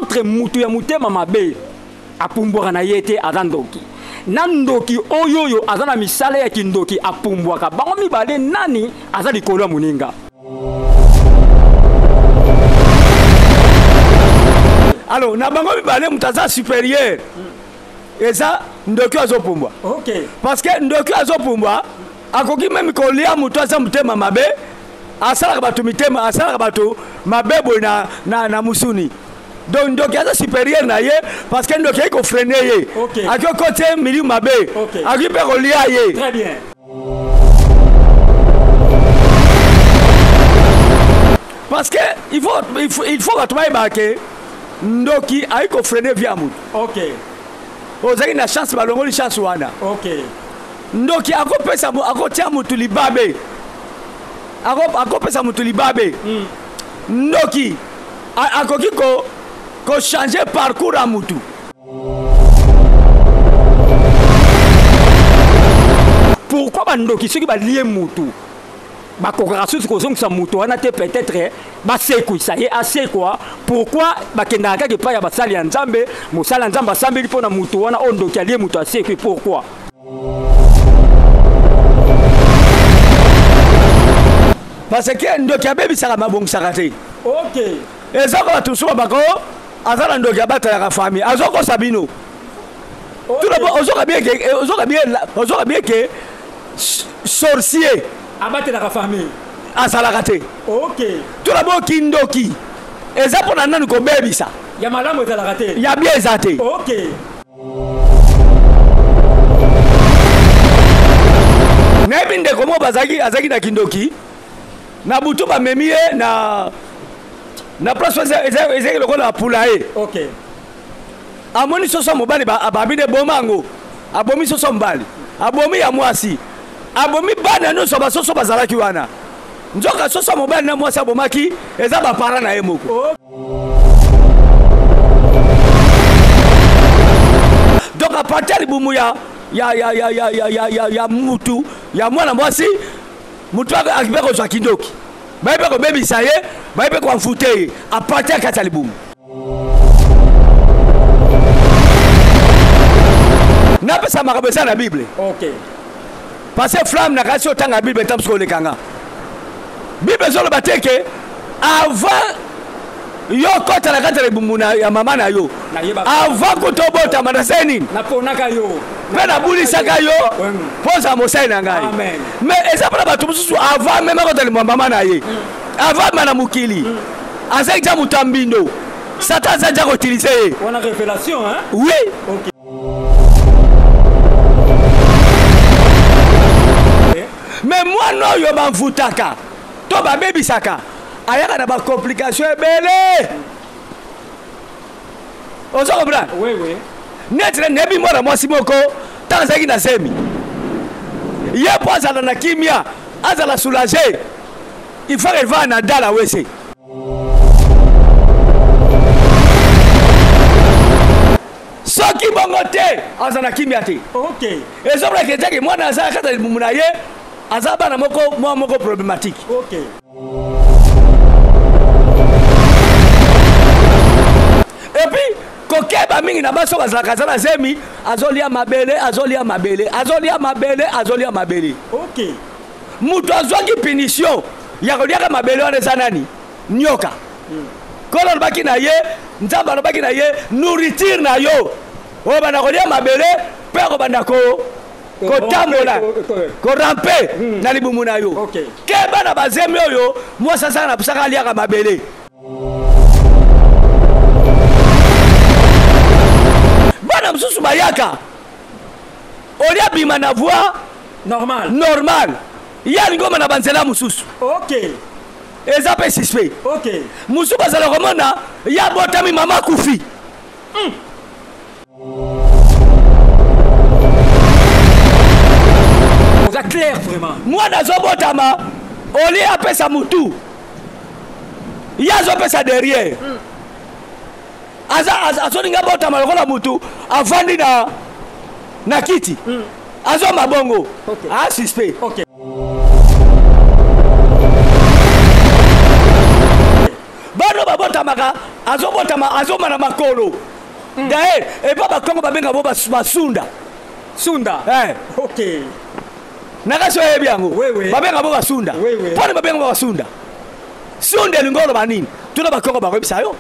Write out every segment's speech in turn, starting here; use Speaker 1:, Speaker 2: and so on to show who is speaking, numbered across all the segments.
Speaker 1: entre mutu ya mutema mabe apumbwaka na yete azandoki nandoki oyoyo azana misala ya kindoki apumbwaka bango mibale nani aza likolo ya muninga.
Speaker 2: Alors na bango mibale mutaza supérieur eza ndoki azopumbwa.
Speaker 1: OK.
Speaker 2: Parce que ndoki azopumbwa akoki même kolia mutu aza mutema mabe asalaka bato mitema asalaka bato mabebo na musuni. Donc ndoki aza supérieur na ye parce que ndoki iko freiner ye.
Speaker 1: OK.
Speaker 2: Akio côté milieu mabe.
Speaker 1: OK.
Speaker 2: Akipe kolia ye.
Speaker 1: Très bien.
Speaker 2: Parce que il faut battre baké ndoki aiko freiner via mutu.
Speaker 1: OK.
Speaker 2: Ozaki na chance balongoli chance wana.
Speaker 1: OK.
Speaker 2: Ndoki akopesa akotia mutu libabe. Akopesa mutu libabe. Ndoki akoki ko changer parcours à mutu.
Speaker 1: Pourquoi bandoki ceux qui ba lier mutu bakokaka susu kozongisa mutu wana te peut-être basekwisa ye asekwa pourquoi bakendaka kaka epai ya basali ya nzambe mosala ya nzambe asambeli mpo na mutu wana oyo ndoki alie mutu asekwi pourquoi?
Speaker 2: Parce que ndoki abebisaka mabongisaka te.
Speaker 1: OK.
Speaker 2: Ezoko bato suba bako azala ndoki abatalaka famille azokosa bino. Tout d'abord ozoka bien que sorcier
Speaker 1: abatelaka famille
Speaker 2: azalaka te.
Speaker 1: OK.
Speaker 2: Tout d'abord kindoki eza mpona nani kobebisa
Speaker 1: ya malamu ezalaka te
Speaker 2: ya bien eza te.
Speaker 1: OK.
Speaker 2: Nayebi ndeko moko azalaki na kindoki na butu bamemi ye na place ezalaki lokola apula ye.
Speaker 1: OK.
Speaker 2: Amoni soso mobali ababine bomango abomi soso mobali abomi ya mwasi abomi bana nyonso basoso bazalaki wana nzoka soso mobali na mwasi abomaki eza bapara na ye moko. Donc à partir du libumu ya mutu ya mwana mwasi mutu akipe kozwa kindoki bayepe kobebisa ye bayepe koamfute ye à partir ya kati ya libumu. Napesa makambo eza na Bible.
Speaker 1: OK.
Speaker 2: Parce que flamme na kasi otanga Bible ntambi siko olekanga. Bible ezoloba te ke avant yo kota na kati ya libumu ya mama na yo avant kotobotama na se nini
Speaker 1: naponaka yo
Speaker 2: mpe nabulisaka yo mpoza mosali na ngai. Mais eza mpona bato mosusu avant meme akota libumu ya mama na ye avant ma na mokili azalaki ja moto ya mbindo satan aza ja koutilize ye.
Speaker 1: On a révélation hein?
Speaker 2: Oui.
Speaker 1: OK.
Speaker 2: Mais moi oyo bamvutaka to babebisaka ayaka na bacomplication ebele ozo comprendre.
Speaker 1: Oui, oui.
Speaker 2: Netre nebi mwana mwasi moko ntango azalaki na zemi ye mpo azala na kimia azala soulage il faut que va na dala wese soki bongo te azala na kimia te.
Speaker 1: OK.
Speaker 2: Ezobla ezaki mwana azala kata libumu na ye aza bana moko problématique.
Speaker 1: OK.
Speaker 2: Et puis kokeba mingi na baso bazalaka aza na zemi azolia mabele.
Speaker 1: OK.
Speaker 2: Mutu azwaki punition ya koliaka mabele wana eza nani nyoka. Kolo alobaki na ye nzambe alobaki na ye nourriture na yo oyo banda kolia mabele mpe kobanda kotambola korampe na libumu na yo.
Speaker 1: OK.
Speaker 2: Ke bana bazemi oyo mwasi azaka na pusaka aliaka mabele. Bana mosusu bayaka olia bima na voix normal ya lingoma na banzela mosusu.
Speaker 1: OK.
Speaker 2: Eza pe suspect.
Speaker 1: OK.
Speaker 2: Mosusu bazala komona ya botami mama kufi.
Speaker 1: C'est clair vraiment.
Speaker 2: Moi nazobotama oli apesa mutu ya azopesa derrière. Azoninga botama lokola mutu avandi na kiti. Azo mabongo.
Speaker 1: OK.
Speaker 2: Suspect.
Speaker 1: OK. Bano babota maka azobota
Speaker 2: azomana makolo d'ailleurs et pas bakongo babenga bo basunda
Speaker 1: Sunda. Ok.
Speaker 2: nakaso yebi yango babenga bo basunda pone babenga bo basunda sunda lingolo banini tuna bakongo bakwebisa yo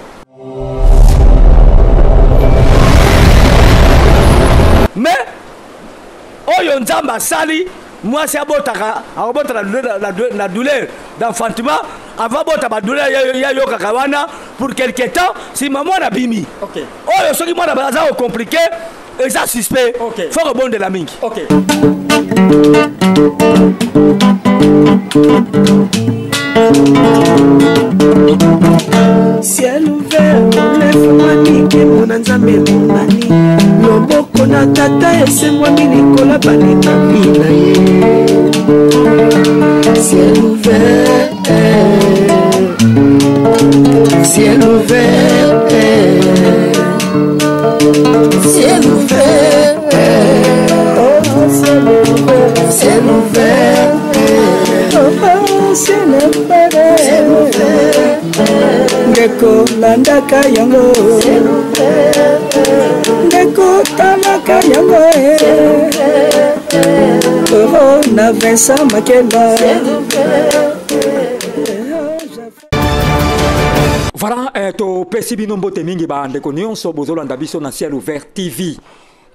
Speaker 2: mais oyo nzamba asali mwasi abotaka akobota la douleur d'enfantement avant bota badouleur ya yokaka wana pour quelque temps si maman na bimi oyo soki mwana baza ko compliqué eza suspect faut rebonde la mingi
Speaker 3: ciel ouvert, lève-moi nique mon anzambe monani loboko na tata ese moi milikola baninga mina ye ciel ouvert ciel ouvert ciel ouvert ciel ouvert ciel ouvert ciel ouvert Ngeko landaka yango Ngeko talaka yango na Vincent Makela.
Speaker 1: Voilà, to pesi binombo temingi ba ndeko nyonso bozolanda biso na Ciel Ouvert TV.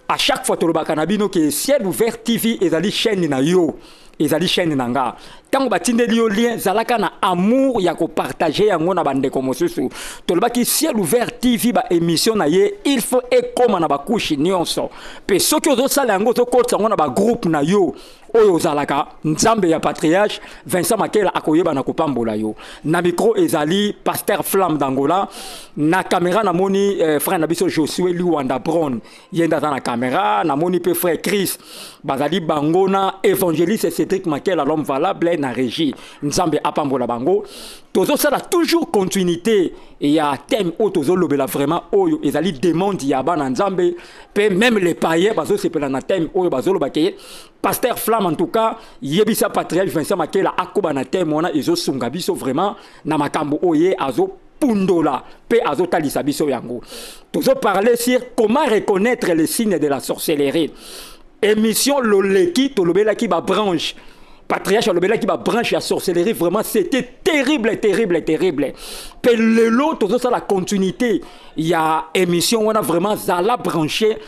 Speaker 1: À chaque fois to lobaka na bino ke Ciel Ouvert TV ezali chaîne na yo. Ezali chaîne nanga. Tango batindeli yo lien zalaka na amour ya ko partager yango na bandeko mosusu. To lobaki Ciel Ouvert TV ba émission na ye, il faut ekoma na ba couche nyonso. Pe soki ozo sala yango to kotsa ngo na ba groupe na yo. Oyo zalaka nzambe ya patriarche Vincent Makela akoyeba na kopambola yo. Na micro ezali Pasteur Flamme d'Angola. Na caméra na moni frère na biso Josué Luanda Brown. Yenda na caméra na moni pe frère Chris. Bazali bangona évangéliste Cédric Makela l'homme valable na régie. Nzambe apambola bango. Tozo sala toujours continuité et y a thème au tozo lobela vraiment oyo ezali demande ya bana nzambe pe même les païens bazo sepela na thème oyo bazo lobake Pasteur Flamme en tout cas yebisa patriarche Vincent Makela akoba na thème wana ezo sunga biso vraiment na makambo oye azo pundola pe azo talisa biso yango tozo parler sur comment reconnaître les signes de la sorcellerie émission loleki to lobela ki ba branche Patriarche Lobela qui va brancher la sorcellerie, vraiment c'était terrible, terrible, terrible. Puis l'autre, tout ça, la continuité, il y a émission, on a vraiment Zala branché,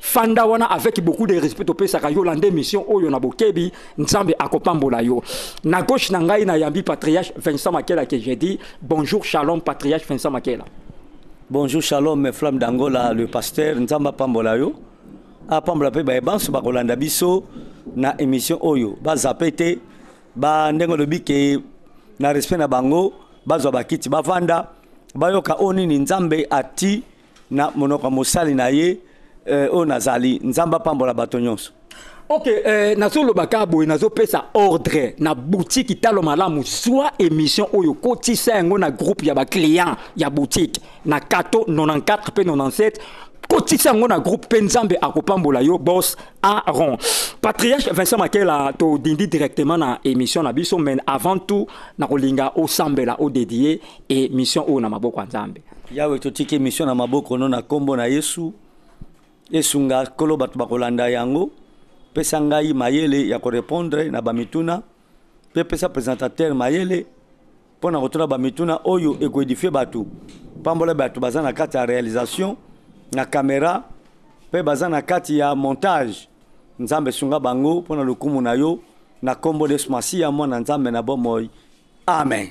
Speaker 1: Fanda wana avec beaucoup de respect au pays Sakayo, l'ande émission, oh yon a bokebi, Nzambe akopambola yo. Na gauche nangai na yambi Patriarche Vincent Makela que j'ai dit, bonjour, shalom, Patriarche Vincent Makela.
Speaker 2: Bonjour, shalom, mes flammes d'Angola, le pasteur Nzamba pambola yo. A pambola pe ba ebanso ba kolanda biso. Na émission oyo ba zapete ba ndengo lobi ke na respect na bango bazwa bakiti bavanda bayoka oni ni nzambe ati na monoko mosali na ye o nazali nzamba pambola bato nyonso.
Speaker 1: Ok, nazo lobaka boy nazo pesa ordre na boutique talo malamu soit émission oyo kotisa yango na groupe ya ba client ya boutique na kato 94 p 97 kotisa yango na groupe Penzambe akopambola yo boss Aaron. Patriarche Vincent Makela to dindi directement na émission na biso mais avant tout na kolinga o sambela o dédié émission o na maboko nzambe.
Speaker 2: Yawe to tiki émission na maboko no na kombo na Yesu. Yesu nga kolo batu bakolanda yango. Pesa ngai mayele ya ko répondre na bamituna. Pe pesa présentateur mayele pona kotuna bamituna oyo eko édifier batu. Pambola batu bazana kati ya réalisation. Na caméra pe bazana kati ya montage nzambe sunga bango pona lukumu na yo na kombo de smasi ya mwana nzambe na bomoy amen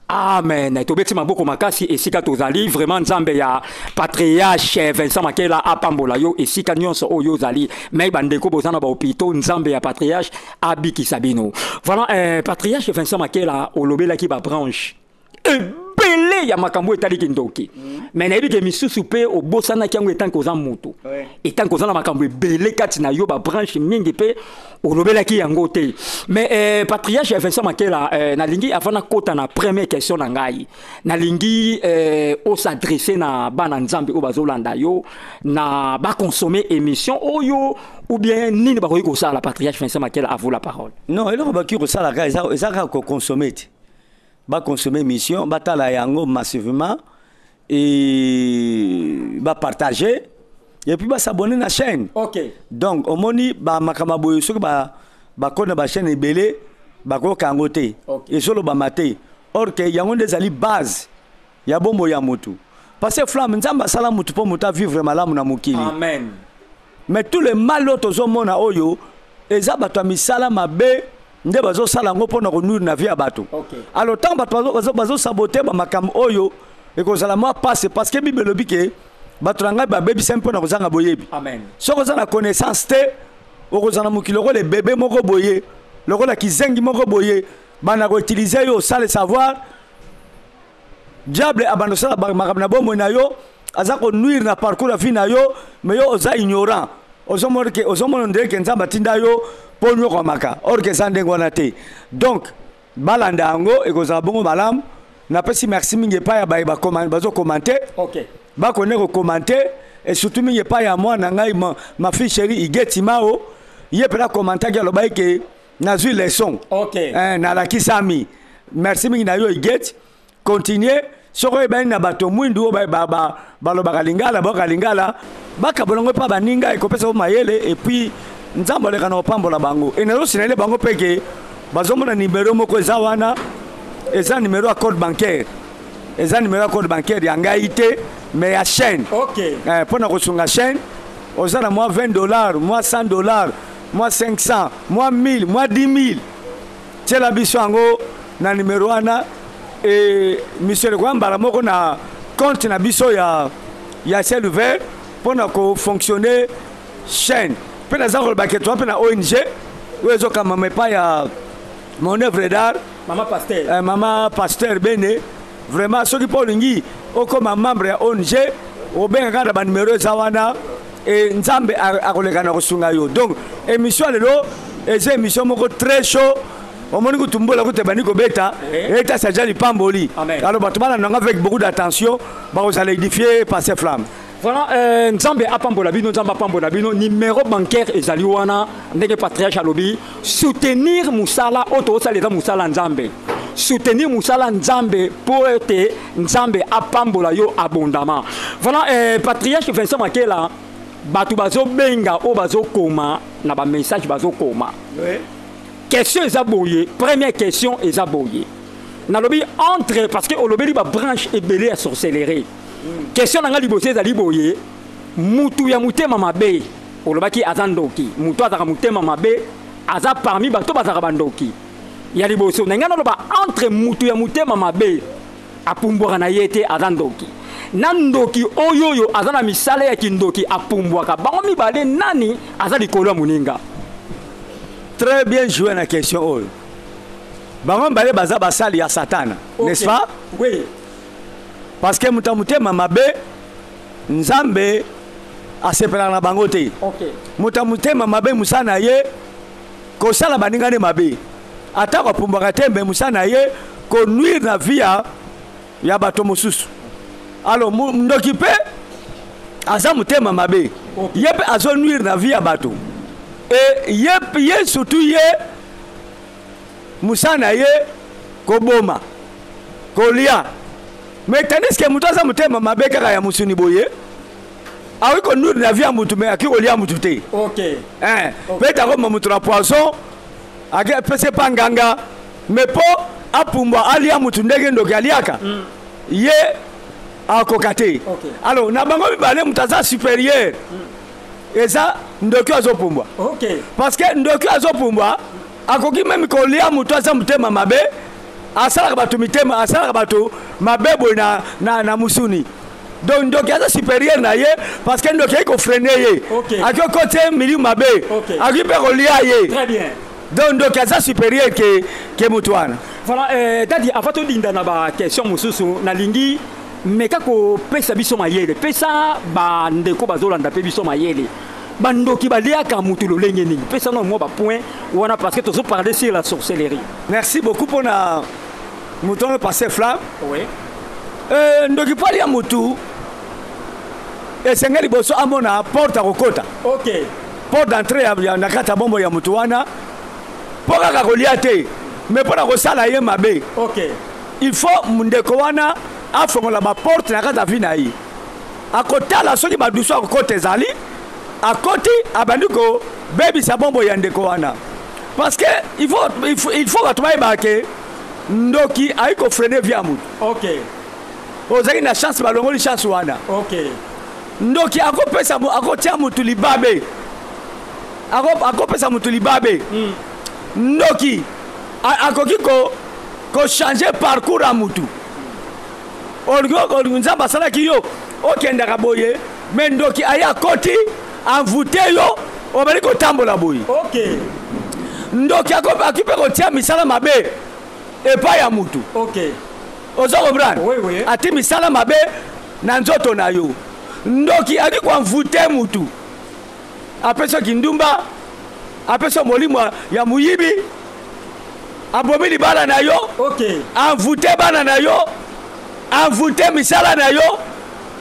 Speaker 1: amen tobeti maboko makasi esika tozali vraiment nzambe ya patriarche Vincent Makela apambola yo esika nyonso oyo zali mais bandeko bozana ba hôpitaux nzambe ya patriarche abikisa bino voilà patriarche Vincent Makela olobela ki ba branche belé ya makambo etali kindoki mais na yebike misusu pe obosana kiango etanke oza mutu etanke oza na makambo belé kati na yo ba branche mingi pe olobela ki yango te mais patriarche Vincent Makela na lingi avant kota na première question na ngai na lingi o s'adresser na bana nzambe o bazolanda yo na ba consommer émission oyo ou bien nini ba ko sala patriarche Vincent Makela a vous la parole.
Speaker 2: Non eloko ba ki ko sala ka eza ko consommer ba consommer mission batala yango massivement et va partager et puis va s'abonner à la chaîne.
Speaker 1: OK.
Speaker 2: Donc au moni ba makamaboyo soki ba kona ba chaîne ebele ba ko kangote et solo ba maté or que yango ndezali base ya bombo ya mutu parce que flamme nzamba sala mutu po muta vivre malamu na mokili.
Speaker 1: Amen.
Speaker 2: Mais tout le mal autres mona oyo eza bato misala mabe nde bazo sala ngo pona ko nuru na vie ya bato. Alors tant bazo saboter ba makam oyo et que ça moi passe parce que Bible lobi ke bato nga ba baby simple na kozanga boyebi.
Speaker 1: Amen.
Speaker 2: Soko za na connaissance te okozana mokilo ko le bébé moko boye lokola kizengi moko boye bana ko utiliser yo ça le savoir diable abando sala ba makam na bomo na yo aza ko nuire na parcours la vie na yo mais yo oza ignorant ozomona ndenge ke nzamba tinda yo po nyoko maka or que ça ndengo na te donc balanda yango ekozala bongo malamu na pesi merci mingi pa ya ba commenter.
Speaker 1: OK.
Speaker 2: Ba connaître commenter et surtout mingi pa ya moi na ngai ma fille chérie igeti mao ye pela commenter ke loba ke na zui leçon.
Speaker 1: OK.
Speaker 2: Na la kisami merci mingi na yo igeti continuer soko ebani na bato mwindu ba loba lingala ba lingala baka bolongo pa baninga ekopesa o mayele et puis nzambo le kana opambola bango et nazo sinele bango peke bazomona numéro moko eza wana eza numéro à code bancaire eza numéro à code bancaire ya ngaite mais ya chaîne.
Speaker 1: OK.
Speaker 2: Pour na kosunga chaîne ozana moi $20 moi $100 moi 500 moi 1000 moi 10 000 tela biso yango na numéro wana et monsieur le Gwambara moko na compte na biso ya ciel ouvert pour na ko fonctionner chaîne pe na za ko ba ke to pe na ONG wezo kama mepa ya mon œuvre d'art Maman Pasteur Bene vraiment ceux qui polingi au comme membre ya ONG au ben kada ba numéro za wana et nzambe akolekana kosunga yo donc émission lelo et émission moko très chaud au moni kutumbola kutebani ko beta eta sajali pamboli alors batubana nanga avec beaucoup d'attention ba vous allez édifier par ces flammes.
Speaker 1: Voilà, Nzambe apambola bino, Nzamba apambola bino, numéro bancaire ezali wana ndenge patriarche alobi soutenir musala auto saleza musala Nzambe. Soutenir musala Nzambe pour être Nzambe apambola yo abondamment. Voilà, patriarche Vincent Makela batu bazo benga o bazo koma na ba message bazo koma. Oui. Question ezaboye, première question ezaboye. Nalobi entre parce que olobeli ba branche ebelé à sorcellerie. Question nanga libosé za liboye mutu ya mutema mabe olobaki azandoki mutu azaka mutema mabe aza parmi bato bazaka bandoki ya liboso nanga noloba entre mutu ya mutema mabe apumbwaka na yete azandoki nandoki oyoyo azana misala ya kindoki apumbwaka bango mibale nani aza likolo ya muninga.
Speaker 2: Très bien joué na question oyo bango mbale baza basali ya satana. Okay. N'est-ce pas?
Speaker 1: Oui.
Speaker 2: Parce que mutamutema mabe nzambe asepela na bango te.
Speaker 1: OK.
Speaker 2: Mutamutema mabe musana ye ko sala baninga ne mabe. Ata ko pumbaka tembe musana ye ko nuire na via ya bato mosusu. Alors ndoki pe aza mutema mabe. Okay. Yepe azo nuire na via bato. Et ye surtout ye musana ye ko boma. Ko lia. Mais tandis que mutoza mutema mabe kaka ya musuni boye awi ko nuru na via mutu me akiko lia mutu te.
Speaker 1: OK.
Speaker 2: Peta ko mutu na poisson ake pese panganga mais po apumbwa alia mutu ndenge ndoki aliaka ye akokate.
Speaker 1: Okay.
Speaker 2: Alors na bango bibale mutaza supérieur eza ndoki azopumbwa.
Speaker 1: OK.
Speaker 2: Parce que ndoki azopumbwa akoki même ko lia mutu aza mutema mabe asala bato mitema asala bato mabebo na musuni donc ndoki aza supérieur na ye parce que ndoki ko freiner ye.
Speaker 1: Okay.
Speaker 2: Akio côté milieu mabe.
Speaker 1: Okay.
Speaker 2: Akipe ko lia ye.
Speaker 1: Très bien.
Speaker 2: Donc ndoki aza supérieur ke mutuana.
Speaker 1: Voilà, dadi afato linda na ba question mususu na lingi meka ko pesa biso mayele pesa ba ndeko bazolanda pe biso mayele bandoki baliaka mutu lolenge nini pesa no mo ba point wana parce que toujours parler sur la sorcellerie.
Speaker 2: Merci beaucoup pour na mutu passé flamme.
Speaker 1: Oui.
Speaker 2: Ndoki pali ya mutu esengeli boso amona porte akokota.
Speaker 1: OK.
Speaker 2: Porte d'entrée ya nakata bombo ya mutu wana poka kolia te mais pona ko sala ye mabe.
Speaker 1: OK.
Speaker 2: Il faut mundeko wana afongola ba porte na kata vie na ye akotala soki badusu akokota ezali akoti abandi ko bebisa bombo ya ndeko wana parce que il faut bato bayeba ke ndoki ayi kofrene via mutu
Speaker 1: ok
Speaker 2: ozali na chance balongoli chance wana
Speaker 1: ok
Speaker 2: ndoki akotia mutu libabe akopesa mutu libabe ndoki akoki kochange parcours ya mutu olingo nzambe asalaki yo okendaka boye me ndoki aye akoti envoûte yo obali kotambola boye
Speaker 1: ok
Speaker 2: ndoki akoki mpe kotia misala mabe epai ya mutu
Speaker 1: ok
Speaker 2: ozo comprendre
Speaker 1: oui.
Speaker 2: ati misala mabe na nzoto na yo ndoki aki koenvoûte mutu apesa kindumba apesa molimo ya muyibi abomi libala na yo
Speaker 1: ok
Speaker 2: envoûte bana na yo envoûte misala na yo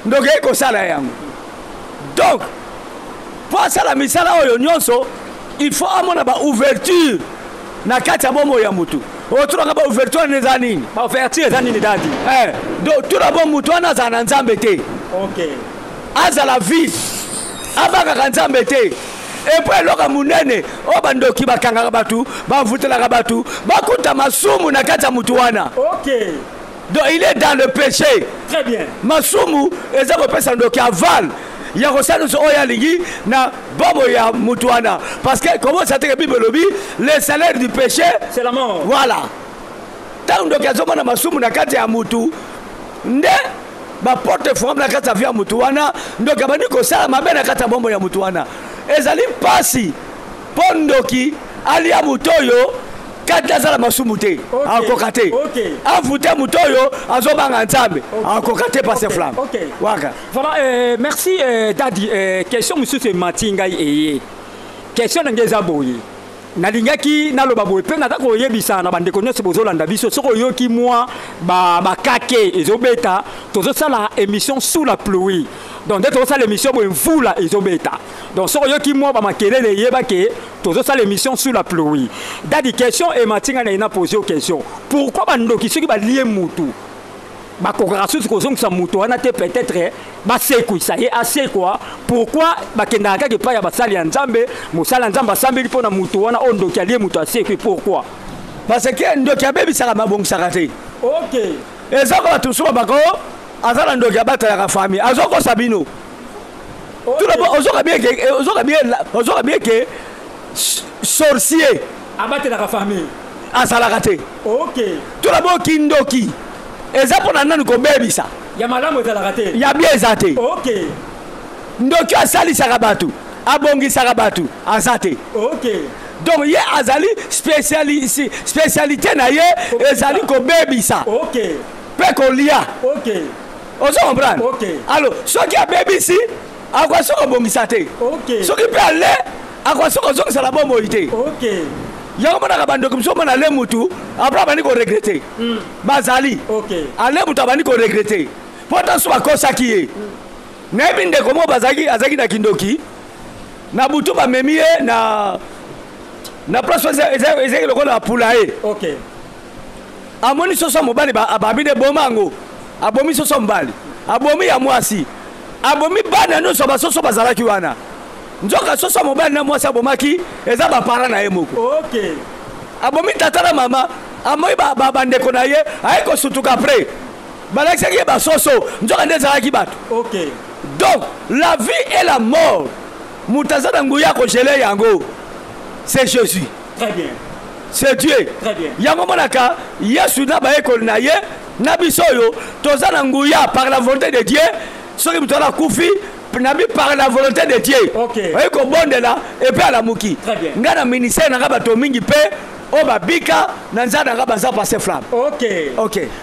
Speaker 2: ndoki ekosala yango donc po asala misala oyo nyonso il faut amona baouverture na kati ya bomoi ya mutu otulanga baouverture wana eza nini
Speaker 1: baouverture eza nini dadi
Speaker 2: donc tula bo mutu wana azala na nzambe te
Speaker 1: ok
Speaker 2: azala vide abakaka nzambe te epo eloka munene oyo bandoki bakangaka batu bavutelaka batu bakuta masumu na kati ya mutu wana
Speaker 1: ok
Speaker 2: donc il est dans le péché
Speaker 1: très bien
Speaker 2: masumu eza kopesa ndoki aval ya kosala nyonso oyo alingi na bomoi ya mutu wana parce que comment ça teke bible elobi le salaire du péché
Speaker 1: c'est la mort
Speaker 2: voilà ntango ndoki azomona masumu na kati ya mutu nde baporte fongami na kati ya vi ya mutu wana ndoki abandi kosala mabe na kati ya bomoi ya mutu wana ezali mpasi mpo ndoki alia mutu oyo kati azala masumu te akoka te avute mutu oyo azobanga nzambe akoka te pase flamme waka
Speaker 1: voilà merci dadi question mosusu emati ngai eye question ndenge eza boye nalingaki naloba boye mpe naza koyebisa na bandeko nyonso bozolanda biso soki oyoki mwa bakake ezobeta tozosala émission sous la pluie donc nde tozosala émission boye mvula ezobeta donc soki oyoki mwa bamakelele eyebake tozosala émission sous la pluie dadi question ematinga na ina pose yo question pourquoi bandoki soki balie mutu bakokaka susu kozongisa mutu wana te peut-être basekwisa ye asekwa pourquoi bakendaka kaka epai ya basali ya nzambe mosali ya nzambe asambeli mpo na mutu wana oyo ndoki alie mutu asekwi pourquoi
Speaker 2: parce que ndoki abebisaka mabongisaka te
Speaker 1: ok
Speaker 2: eza ko bato mosusu bako aza na ndoki abatalaka famille azokosa bino ozoka bien ke sorcier
Speaker 1: abatelaka famille
Speaker 2: azalaka te
Speaker 1: ok
Speaker 2: tula boki ndoki eza mpona nani kobebisa
Speaker 1: ya malamu ezalaka te
Speaker 2: ya bien eza te
Speaker 1: ok
Speaker 2: ndoki asalisaka bato abongisaka bato aza te
Speaker 1: ok
Speaker 2: donc ye azali spécialité na ye ezali kobebisa
Speaker 1: ok
Speaker 2: mpe kolia
Speaker 1: ok
Speaker 2: ozo comprendre
Speaker 1: ok
Speaker 2: alors soki abebisi akwasi kobongisa te
Speaker 1: ok
Speaker 2: soki mpe ale akwasi kozongisala bomoi te
Speaker 1: ok
Speaker 2: yango monaka bandoki mosusu omona ale mutu apres abandi koregrete bazali ale mutu abandi koregrete mpo taso bakosaki ye nayebi ndeko moko azalaki na kindoki na butu bamemi ye na place ezalaki lokola bapula ye amoni soso mobali babine boma yango abomi soso mobali abomi ya mwasi abomi bana nyonso basoso bazalaki wana nzoka soso mobali na mwasi abomaki eza bapara na ye moko abomi tata na mama amoi bandeko na ye aye kosutuka apres balakisaki ye basoso nzoka nde ezalaki bato donc la vie et la mort moto aza na nguya kogele yango c'est Jésus c'est Dieu yango monaka yesu na bayekoli na ye na biso oyo toza na nguya par la volonté de Dieu soki moto ala kufi nabi par la volonté de Dieu oyi kobondela epe alamuki ngai na ministère nanga bato mingi mpe oyo babika na nzambe nanga baza pase flamme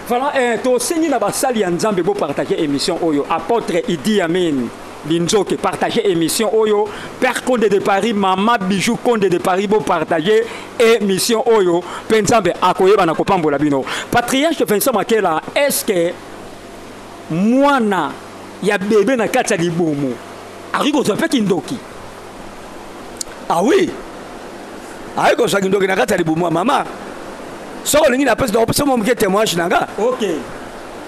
Speaker 1: voilà tosengi na basali ya nzambe bopartage émission oyo apôtre Idi Amin Binzoke partager émission oyo Père Condé de Paris Mama Bijou Condé de Paris bo partager émission oyo Penzambe akoyeba na kopambola bino Patriarche Vincent Makela est-ce que mwana ya bébé na kati ya libomo ariko zope kindoki
Speaker 2: ah oui ariko zope kindoki na kati ya libomo mama soko lingi na pesa na opesa mo mke témoignage nanga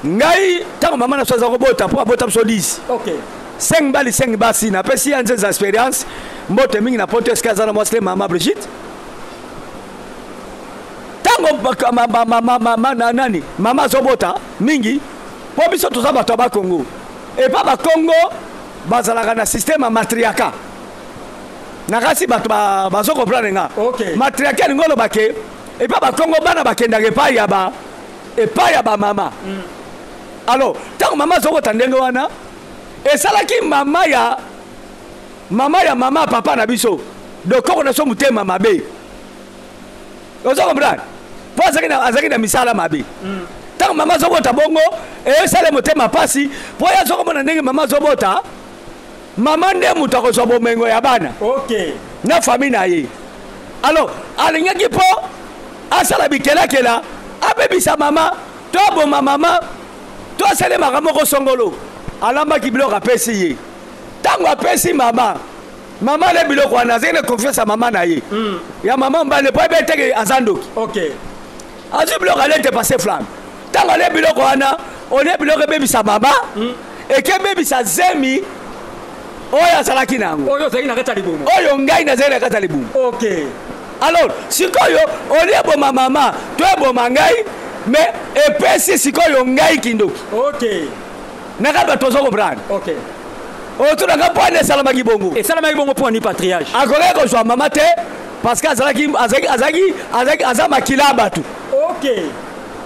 Speaker 2: ngai tango mama na soza kobota po abota biso 10
Speaker 1: OK
Speaker 2: 5 bali 5 basi na pesi ya nzeza experience mbote mingi na poto eskaza na mwasle mama Brigitte tango nani mama zobota mingi po biso toza bato ba Congo et pas ba Congo bazalaka na système matriarcat nakasi bato bazo comprendre nga
Speaker 1: OK
Speaker 2: matriarcat ngolo bake et pas ba Congo bana bakenda ke pa ya ba mama alors tango mama zobota ndenge wana esalaki mama ya mama papa na biso dokoko na so mutema mabe ozo comprendre po azaki na misala mabe tango mama zobota bongo esale mutema pasi po ya zoko mona ndenge mama zobota mama nde mutu akozwa bomengo ya bana
Speaker 1: OK
Speaker 2: na famille na ye alors alingaki po asala bikelakela abebisa mama to boma mama to asale makambo kosongolo alambaki biloko apesi ye tango apesi mama le biloko wana azali na confiance ya mama na ye ya mama mbale po ebe teke aza ndoki
Speaker 1: OK
Speaker 2: azwi biloko alete passe flamme tango ale biloko wana olie biloko ebebisa mama ekebebisa zemi oyo azalaki na yango
Speaker 1: oyo ozalaki na kati ya libumu
Speaker 2: oyo ngai nazali na kati ya libumu
Speaker 1: OK
Speaker 2: alors sikoyo olie eboma mama to eboma ngai mais epesi sikoyo ngai kindoki
Speaker 1: OK
Speaker 2: nakati bato ozo comprendre
Speaker 1: OK
Speaker 2: otunaka mpo ane esalamaki bongo
Speaker 1: esalamaki bongo mpo ani patriage
Speaker 2: akoki kozwa mama te parce que aza makila ya bato
Speaker 1: OK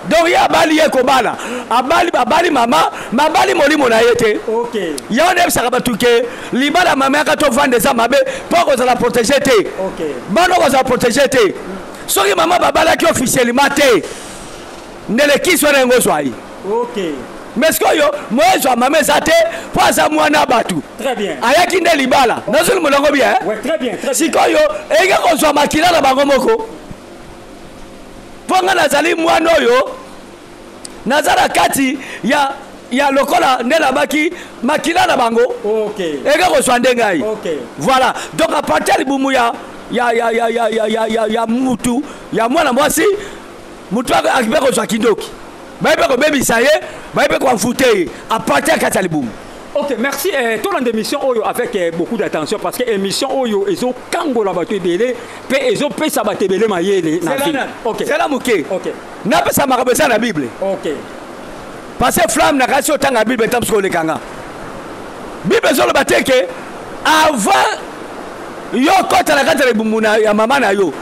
Speaker 2: donc ye abali ye kobala abali mama mabali molimo na ye te
Speaker 1: OK
Speaker 2: ye wana yebisaka bato ke libala mama yaka tovanda eza mabe mpo kozala protege te
Speaker 1: OK
Speaker 2: bana kozala protege te soki mama babalaki officiellement te ndelekisi wana yango ozwa ye
Speaker 1: OK
Speaker 2: mais sikoyo moyezwa mama eza te mpo aza mwana bato
Speaker 1: très bien
Speaker 2: ayaki nde libala nazoli molongo bien
Speaker 1: ouais très bien
Speaker 2: sikoyo eyika kozwa makila na bango moko mpo nga nazali mwana oyo naza na kati ya lokola nde nabaki makila na bango
Speaker 1: OK
Speaker 2: eyika kozwa nde ngai
Speaker 1: OK
Speaker 2: voilà donc a partir libumu ya mutu ya mwana mwasi mutu akipe kozwa kindoki bayepe kobebisa ye bayepe koamfute ye a partir kati ya libumu.
Speaker 1: OK, merci. Tout dans l'émission Oyo avec beaucoup d'attention parce que l'émission Oyo ils ont kangola bato belé pe ils ont pesa bato belé mayele na fi. OK.
Speaker 2: C'est la muke.
Speaker 1: OK.
Speaker 2: Na pesa makabesa na Bible.
Speaker 1: OK.
Speaker 2: Parce que flamme na kasi otanga Bible tamsko le kanga. Bible zo le bateke avant yo kota la kata le bumuna ya mama na yo.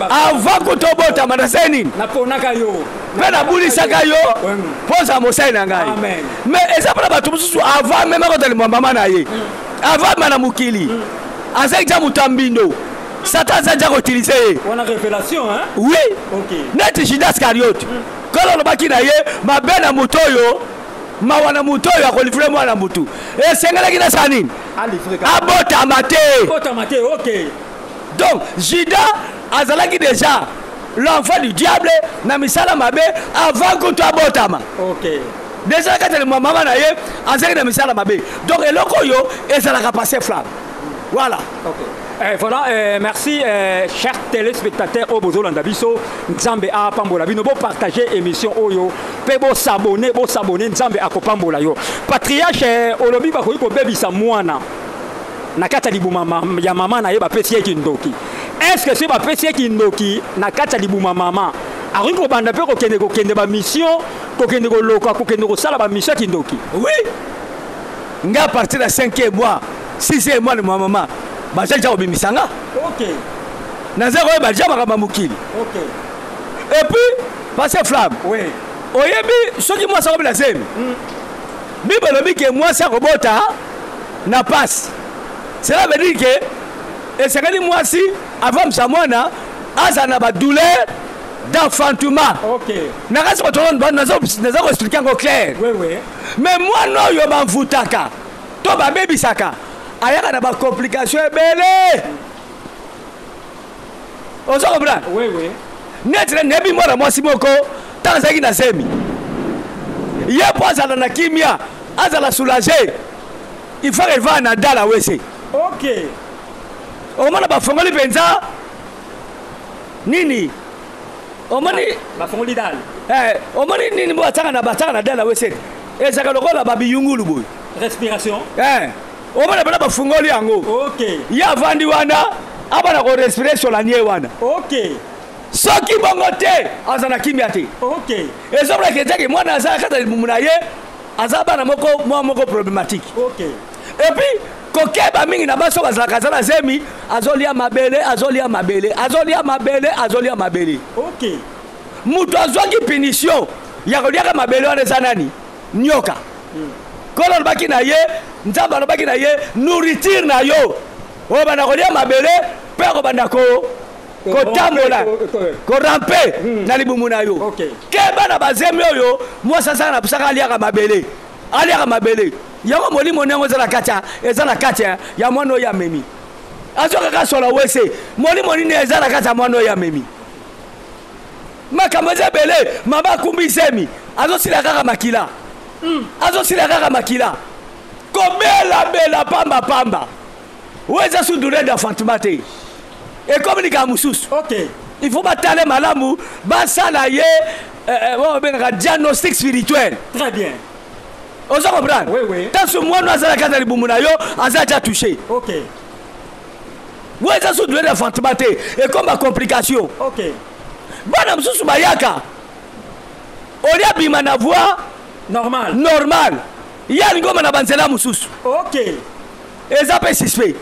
Speaker 2: Avant kutobota manaseni.
Speaker 1: Na ponaka yo.
Speaker 2: Pena buli saka yo poza mosai na ngai
Speaker 1: amen
Speaker 2: mais eza para bato mususu avant même ko tali mama na ye avant mana mukili azaki za mutambindo satan za ko utiliser
Speaker 1: on a révélation hein
Speaker 2: oui
Speaker 1: OK
Speaker 2: net Judas Iscariot kolo lo baki na ye mabena mutoyo mawana mutoyo akolivre mwana mutu esengelaki na sanini abota mate
Speaker 1: OK
Speaker 2: donc Judas azalaki déjà l'enfant du diable na misala mabe avant que tu abotama
Speaker 1: OK
Speaker 2: déjà quand le maman na ye azaki na misala mabe donc eloko yo ezalaka passer flamme voilà
Speaker 1: OK voilà merci chers téléspectateurs au bozolanda biso nzambe a pambola bino bo partager émission oyo pe bo s'abonner nzambe akopambola yo patriarche olobi ba ko bebisa mwana na kata libuma ya mama na ye bapesi ye kindoki est-ce que c'est bapesi ye kindoki na kata libuma mama akoki kobanda mpe kokende bamission kokende koloka kokende kosala bamission kindoki
Speaker 2: oui nga à partir de 5e mois 6e mois de ma maman bazaja kobimisa nga
Speaker 1: OK
Speaker 2: naza koyeba ja makambo mokili
Speaker 1: OK
Speaker 2: et puis passe flamme
Speaker 1: oui
Speaker 2: oyebi soki mwasi akobela zemi bible elobi ke mwasi akobota na pasi cela veut dire que esengeli mwasi avamisa mwana aza na badouleur d'enfantement
Speaker 1: OK
Speaker 2: nakasi kotonga naza koexplike yango clair
Speaker 1: oui
Speaker 2: mais mwana oyo bamvutaka to babebisaka ayaka na bacomplication ebele ozo comprendre
Speaker 1: oui
Speaker 2: neti neyebi mwana mwasi moko ntango azalaki na zemi ye mpo azala na kimia azala soulage il faut qu'elle va na dala wese
Speaker 1: OK
Speaker 2: omona bafongoli mpenza nini omoni
Speaker 1: bafongoli dala
Speaker 2: omoni nini batanga na dala wese ezaka lokola babiyungulu boy
Speaker 1: respiration
Speaker 2: omona bana bafungoli yango ya vandi wana abana ko respiration la nie wana soki bongo te azana kimia te ezobra ketaki mwana azaka kata mumuna ye azaba moko problématique et puis kokeba mingi na baso bazalaka zala zemi azolia mabele mutu azwaki punition ya koliaka mabele wana eza nani nyoka kolo alobaki na ye nzambe alobaki na ye nourriture na yo oyo banda kolia mabele mpe kobanda kotambola korampe na libumu na yo keba na bazemi oyo mwasi asaka na pusaka aliaka mabele yango molimo nengo eza na kati ya mwana oyo amemi azokaka sola wese molimo nini eza na kati ya mwana oyo amemi makambo eza ebele mama akumbi semi azosila kaka makila kobela pamba oyo eza sudure d'enfantement te ekominika mosusu il faut batale malamu basala ye bengaka diagnostic spirituel
Speaker 1: très bien
Speaker 2: ozo comprendre tanso mwana azala kata libumu na yo aza ja touché oyo eza sudure d'enfantement te ekoma complication bana mosusu bayaka olia bima na voix normal ya lingoma na banzela mosusu eza pe suspect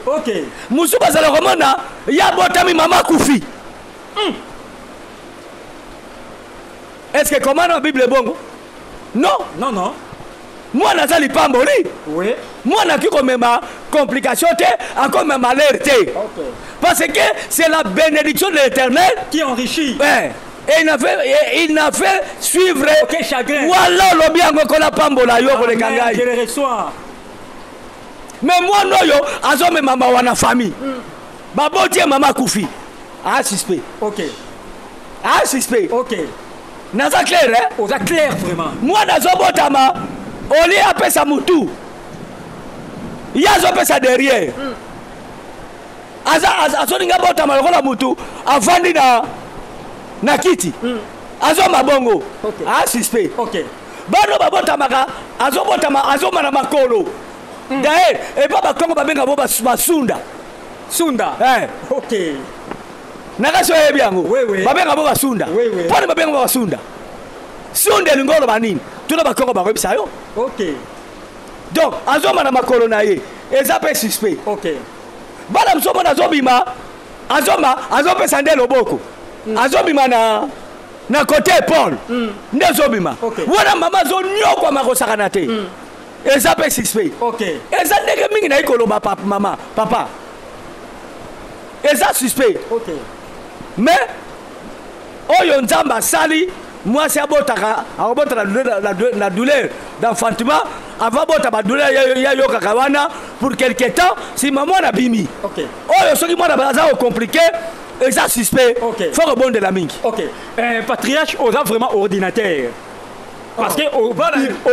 Speaker 2: mosusu bazala komona ya botami mama kufi est-ce que comment na bible bongo non mwana aza lipamboli mwana aki komema complication te akomema malheur te parce que c'est la bénédiction de l'Éternel
Speaker 1: qui enrichit
Speaker 2: et il n'a fait suivre voilà lobi yango kola pambola yo koleka ngai
Speaker 1: je le reçois
Speaker 2: mais mwana oyo azomema mawa na famille babotie mama kufi suspect naza clair
Speaker 1: oza clair vraiment
Speaker 2: mwana azobotama oli apesa mutu ye azopesa derrière azoninga botama lokola mutu avandi na kiti azoma bongo suspect bano babotamaka azoma na makolo d'ailleurs epa bakongo babenga bo basunda nakaso yebi yango babenga bo basunda mpona babenga bo basunda sunda elingi oloba nini tuna bakongo bakoyebisa yo donc azoma na makolo na ye eza mpe suspect bana mosu omona azobima azopesa nde loboko azobima na kote paul nde azobima wana mama azonyokwama kosakana te eza mpe suspect eza ndenge mingi nayi koloba papa eza suspect mais oyo nzambe asali mwasi abotaka na douleur d'enfantement ava bota badouleur ya yokaka wana pour quelque temps si mama na bimi oyo soki mwana aza ocompliqué eza suspect faut rebondela mingi
Speaker 1: patriarche oza vraiment ordinateur parce que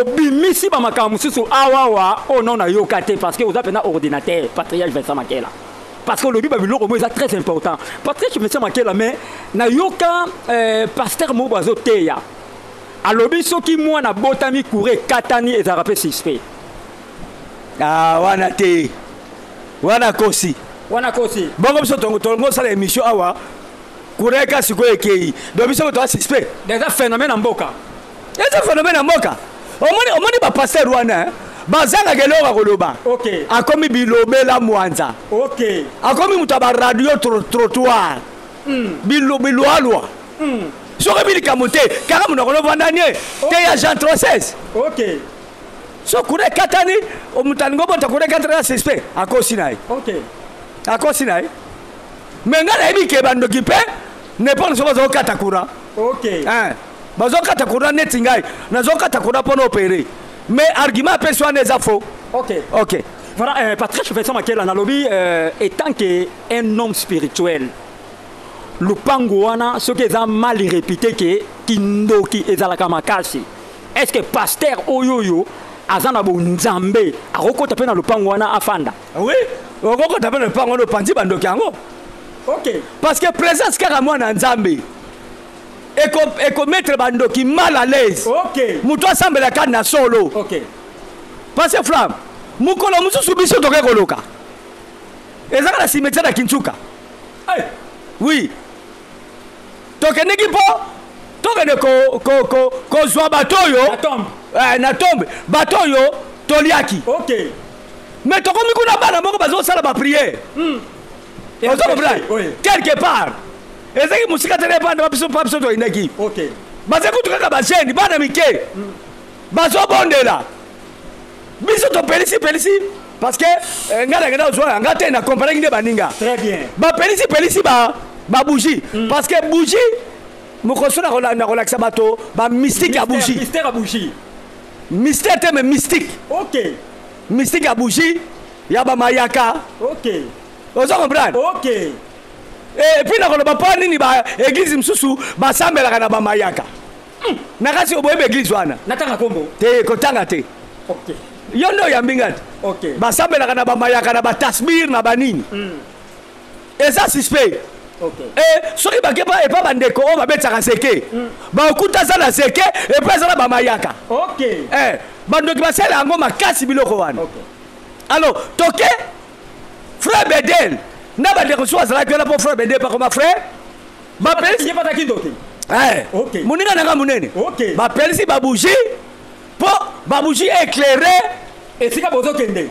Speaker 1: obimisi bamakambo mosusu awawa oyo non nayoka te parce que oza mpena ordinateur patriarche Vincent Makela parce que le Bible est très important. Patrick, je me suis marqué la main. Nayoka pasteur Mobazo Teya. Alobi soki moi na botami kouré katani et zarapé suspect.
Speaker 2: Wana te. Wana kosi. Bongo biso tongo sala émission awa. Kouré ka siko ekei. Donc biso to suspect.
Speaker 1: Des phénomènes en mboka.
Speaker 2: Omoni ba pasteur wana. Bazanga gelora koloba akomi bilobela mwanza akomi mutaba radio trottoir biloalwa soki bilikamote kaka munokolo vandanie te ya Jean 36 so kure katani omutaningo bota kure katana suspect akosi naye menga na ebike bandoki pe ne pas so bazokata kura bazokata kura neti ngai nazokata kura pono opérer mais argument personne n'est faux. Ok.
Speaker 1: Voilà, Patrick Vincent Makela Nalobi, étant qu'un homme spirituel, le pangouana, ce qui est mal réputé, que Kindoki et Zalakamakasi, est-ce que pasteur Oyoyo, Azanabo Nzambe, a recoté dans le pangouana à Fanda?
Speaker 2: Oui, on recoté dans le pangouana Pandi Bandokiango. Parce que présence Karamouana Nzambe. ekomettre bandoki mal à l'aise.
Speaker 1: Ok.
Speaker 2: Moto asambela kani na solo.
Speaker 1: Ok.
Speaker 2: Parce que flamme, mukolo mususu biso toke koloka. Ezaka na cimetière na Kinchuka.
Speaker 1: Hey.
Speaker 2: Oui. Tokeneki po tokende ko zwa batoyo. Na tombe. Batoyo toliaki.
Speaker 1: Ok.
Speaker 2: Mais tokomi kuna bana moko bazo sala ba prière. Quelque part. Ezaki musika tene bana babiso to ineki.
Speaker 1: Ok.
Speaker 2: Baze kutuka ba jeune bana mike. Bazo bondela. Biso to pelisi parce que ngana ozwa ngate na compagnie de baninga.
Speaker 1: Très bien.
Speaker 2: Ba pelisi ba bougie parce que bougie mokoso na relaxa bato ba mystique à bougie.
Speaker 1: Mystère à bougie.
Speaker 2: Mystère te mais mystique.
Speaker 1: Ok.
Speaker 2: Mystique à bougie ya ba mayaka.
Speaker 1: Ok.
Speaker 2: Ozo comprendre?
Speaker 1: Ok.
Speaker 2: Et puis na koloba pa nini ba église msusu ba sambela na ba mayaka. Na kasi oboyebe église wana.
Speaker 1: Natanga kombo.
Speaker 2: Te kotanga te.
Speaker 1: Ok.
Speaker 2: Yondo ya mbingati.
Speaker 1: Ok.
Speaker 2: Ba sambela na ba mayaka na ba tasbir na ba nini. Et ça suspect.
Speaker 1: Ok.
Speaker 2: Et soki bakepa et pas bandeko o babetaka seke. Ba okuta za na seke et puis za ba mayaka.
Speaker 1: Ok.
Speaker 2: Bandoki basala yango makasi biloko wana.
Speaker 1: Ok.
Speaker 2: Alors, toke frère Bedel na bandeko so azala pela pour frère Bedel pas comme frère. Ba pelisi
Speaker 1: pas takindoki. Ok.
Speaker 2: Moninga nanga munene.
Speaker 1: Ok.
Speaker 2: Ba pelisi ba bougie pour ba bougie éclairée
Speaker 1: et sika bozo kende.